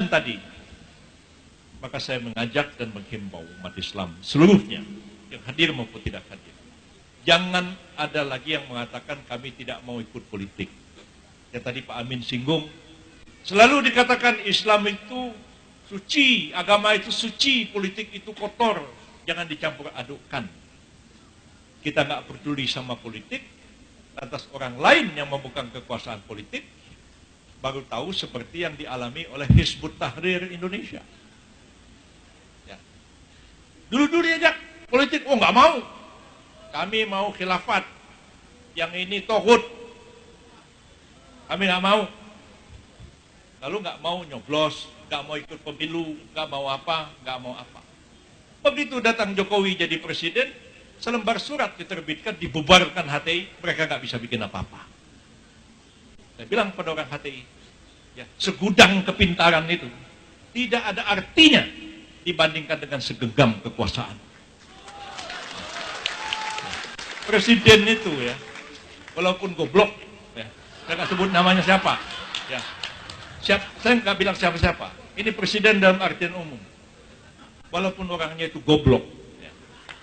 tadi, maka saya mengajak dan menghimbau umat Islam seluruhnya, yang hadir maupun tidak hadir. Jangan ada lagi yang mengatakan kami tidak mau ikut politik. Yang tadi Pak Amin singgung, selalu dikatakan Islam itu suci, agama itu suci, politik itu kotor. Jangan dicampur adukkan. Kita nggak peduli sama politik, lantas orang lain yang memegang kekuasaan politik, baru tahu seperti yang dialami oleh Hizbut Tahrir Indonesia. Ya. Dulu-dulu diajak politik, oh nggak mau. Kami mau khilafat. Yang ini tohut. Kami nggak mau. Lalu nggak mau nyoblos, nggak mau ikut pemilu, nggak mau apa, nggak mau apa. Begitu datang Jokowi jadi presiden, selembar surat diterbitkan, dibubarkan HTI, mereka nggak bisa bikin apa-apa. Saya bilang pada orang HTI, ya, segudang kepintaran itu tidak ada artinya dibandingkan dengan segenggam kekuasaan. Presiden itu ya, walaupun goblok, ya, saya nggak sebut namanya siapa, ya, saya nggak bilang siapa-siapa. Ini presiden dalam artian umum. Walaupun orangnya itu goblok, ya,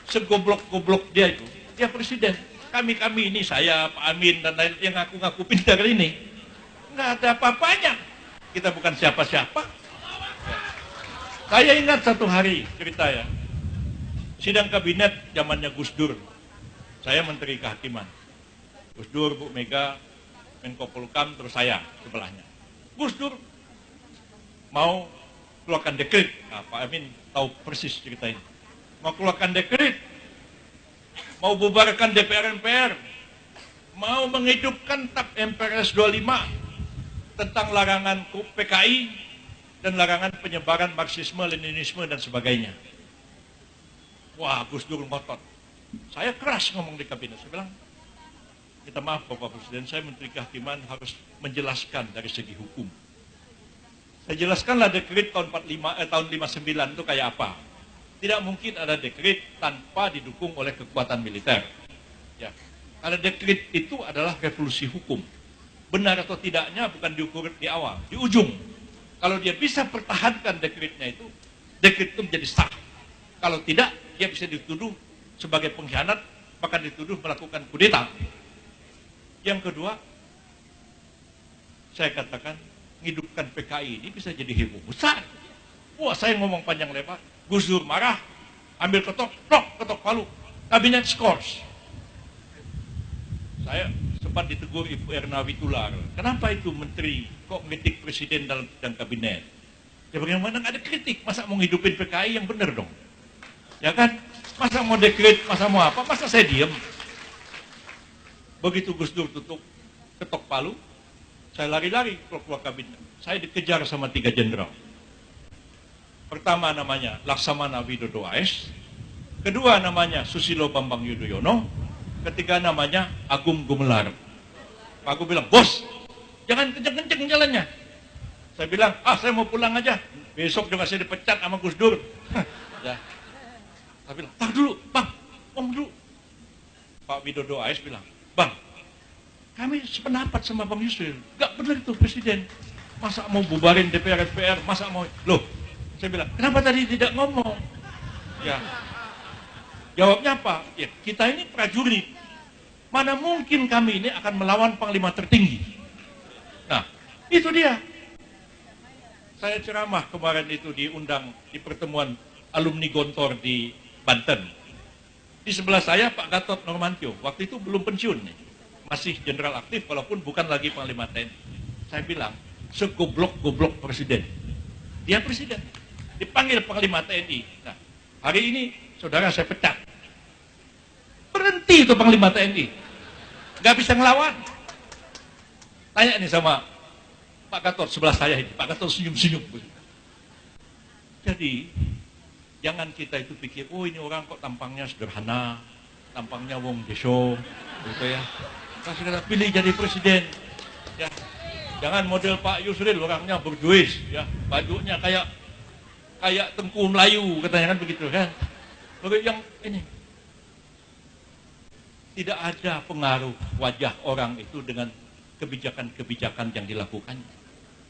segoblok-goblok dia itu, dia presiden. Kami ini, saya, Pak Amin, dan lain yang ngaku-ngaku pintar ini, nggak ada apa-apanya. Kita bukan siapa-siapa. Ya. Saya ingat satu hari cerita ya, sidang kabinet zamannya Gus Dur. Saya Menteri Kehakiman. Gus Dur, Bu Mega, Menko Polhukam, terus saya sebelahnya. Gus Dur mau keluarkan dekret. Nah, Pak Amin tahu persis cerita ini. Mau keluarkan dekret, mau bubarkan DPR MPR, mau menghidupkan TAP MPRS 25 tentang larangan PKI dan larangan penyebaran Marxisme, Leninisme dan sebagainya. Wah, Gus Dur ngotot. Saya keras ngomong di kabinet. Saya bilang, minta maaf Bapak Presiden, saya Menteri Kehakiman harus menjelaskan dari segi hukum. Saya jelaskanlah dekret tahun 59 itu kayak apa. Tidak mungkin ada dekret tanpa didukung oleh kekuatan militer. Ya. Karena dekret itu adalah revolusi hukum. Benar atau tidaknya bukan diukur di awal, di ujung. Kalau dia bisa pertahankan dekretnya itu, dekret itu menjadi sah. Kalau tidak, dia bisa dituduh sebagai pengkhianat, bahkan dituduh melakukan kudeta. Yang kedua, saya katakan, menghidupkan PKI ini bisa jadi heboh besar. Wah, saya ngomong panjang lebar, Gus Dur marah, ambil ketok palu, kabinet skors. Saya sempat ditegur Ibu Erna Witular, kenapa itu menteri kok mengkritik presiden dalam sidang kabinet? Ya bagaimana ada kritik, masa mau ngidupin PKI yang benar dong? Ya kan? Masa mau dekret, masa mau apa, masa saya diem? Begitu Gus Dur tutup ketok palu, saya lari-lari keluar kabinet. Saya dikejar sama 3 jenderal. Pertama namanya Laksamana Widodo AS, kedua namanya Susilo Bambang Yudhoyono, ketiga namanya Agung Gumelar. Pak Agung bilang, bos, jangan kenceng-kenceng jalannya. Saya bilang, saya mau pulang aja. Besok juga saya dipecat sama Gus Dur. Ya. Saya bilang, tar dulu, bang, ngomong dulu. Pak Widodo AS bilang, bang, kami sependapat sama Bang Yusril. Gak benar itu presiden. Masa mau bubarin DPR, MPR, masa mau... Loh, saya bilang, kenapa tadi tidak ngomong? Ya, jawabnya apa? Ya, kita ini prajurit. Mana mungkin kami ini akan melawan panglima tertinggi? Nah, itu dia. Saya ceramah kemarin itu diundang di pertemuan alumni Gontor di Banten. Di sebelah saya Pak Gatot Nurmantio, waktu itu belum pensiun nih. Masih jenderal aktif walaupun bukan lagi panglima TNI. Saya bilang, segoblok-goblok presiden. Dia presiden. Dipanggil panglima TNI. Nah, hari ini saudara saya pecat. Berhenti itu panglima TNI. Gak bisa ngelawan. Tanya nih sama Pak Gatot sebelah saya ini. Pak Gatot senyum-senyum. Jadi, jangan kita itu pikir, oh ini orang kok tampangnya sederhana, tampangnya wong deso, gitu ya. Kasih kata pilih jadi presiden, ya. Jangan model Pak Yusril, orangnya berduis, ya. Bajunya kayak Tengku Melayu, katanya kan begitu kan. Bagi yang ini tidak ada pengaruh wajah orang itu dengan kebijakan-kebijakan yang dilakukannya.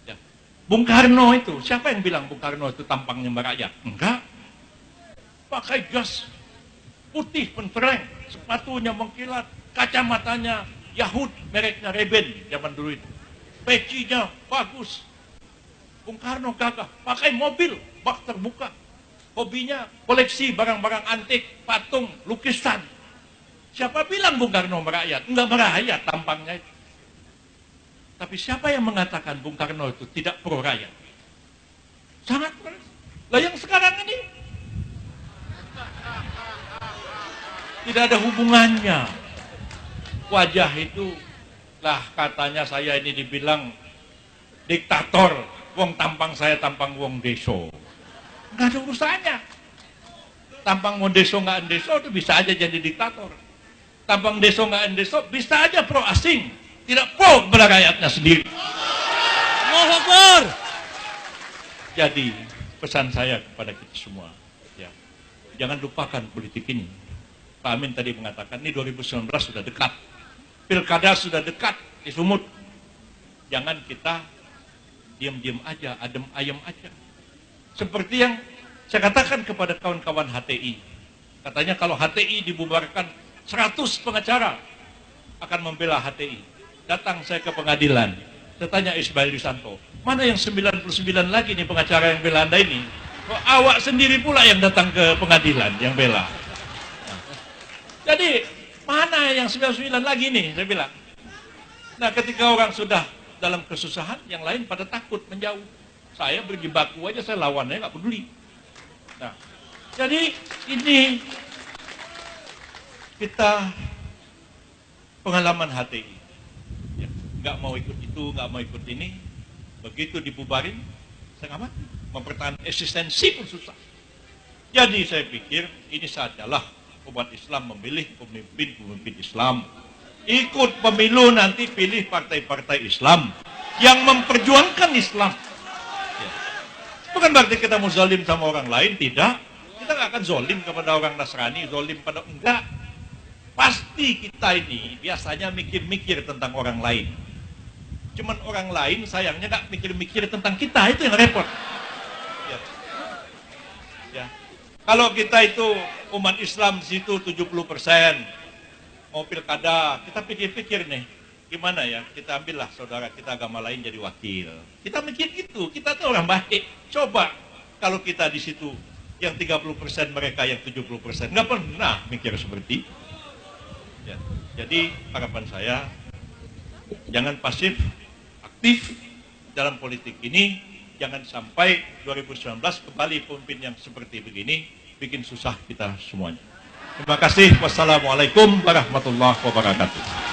Ya. Bung Karno itu, siapa yang bilang Bung Karno itu tampangnya merakyat? Enggak. Pakai jas putih pentereng, sepatunya mengkilat, kacamatanya Yahud, mereknya Ray-Ban zaman dulu itu. Pecinya bagus. Bung Karno gagah, pakai mobil, bak terbuka. Hobinya koleksi barang-barang antik, patung, lukisan. Siapa bilang Bung Karno merakyat? Enggak merakyat tampangnya itu. Tapi siapa yang mengatakan Bung Karno itu tidak pro rakyat? Sangat pro. Lah yang sekarang ini tidak ada hubungannya. Wajah itu, lah katanya saya ini dibilang diktator. Wong tampang saya tampang wong deso. Nggak ada urusannya. Tampang wong deso nggak deso itu bisa aja jadi diktator. Tampang deso nggak deso bisa aja pro asing. Tidak pro kepada rakyatnya sendiri. Allahu Akbar. Jadi pesan saya kepada kita semua, ya, jangan lupakan politik ini. Pak Amin tadi mengatakan ini 2019 sudah dekat, pilkada sudah dekat di Sumut. Jangan kita diam-diam aja, adem ayem aja. Seperti yang saya katakan kepada kawan-kawan HTI. Katanya kalau HTI dibubarkan, 100 pengacara akan membela HTI. Datang saya ke pengadilan, saya tanya Ismail Yusanto, mana yang 99 lagi nih pengacara yang bela Anda ini? Kok awak sendiri pula yang datang ke pengadilan, yang bela? Nah, jadi, mana yang 99 lagi nih, saya bilang. Nah, ketika orang sudah dalam kesusahan, yang lain pada takut menjauh. Saya berjibaku aja, saya lawannya nggak peduli. Nah, jadi ini kita pengalaman HTI. Nggak mau ikut itu, nggak mau ikut ini, begitu dibubarin, saya nggak mati. Mempertahankan eksistensi pun susah. Jadi saya pikir ini saatnya lah umat Islam memilih pemimpin Islam. Ikut pemilu nanti pilih partai-partai Islam yang memperjuangkan Islam. Ya. Bukan berarti kita mau zalim sama orang lain, tidak. Kita nggak akan zalim kepada orang Nasrani, zalim pada enggak. Pasti kita ini biasanya mikir-mikir tentang orang lain. Cuman orang lain sayangnya nggak mikir-mikir tentang kita, itu yang repot. Ya. Ya. Kalau kita itu umat Islam di situ 70%, mau pilkada, kita pikir-pikir nih, gimana ya, kita ambillah saudara kita agama lain jadi wakil. Kita mikir gitu, kita tuh orang baik. Coba kalau kita di situ yang 30% mereka yang 70%, nggak pernah mikir seperti itu. Ya. Jadi harapan saya, jangan pasif, aktif dalam politik ini. Jangan sampai 2019 kembali pemimpin yang seperti begini bikin susah kita semuanya. Terima kasih. Wassalamualaikum warahmatullahi wabarakatuh.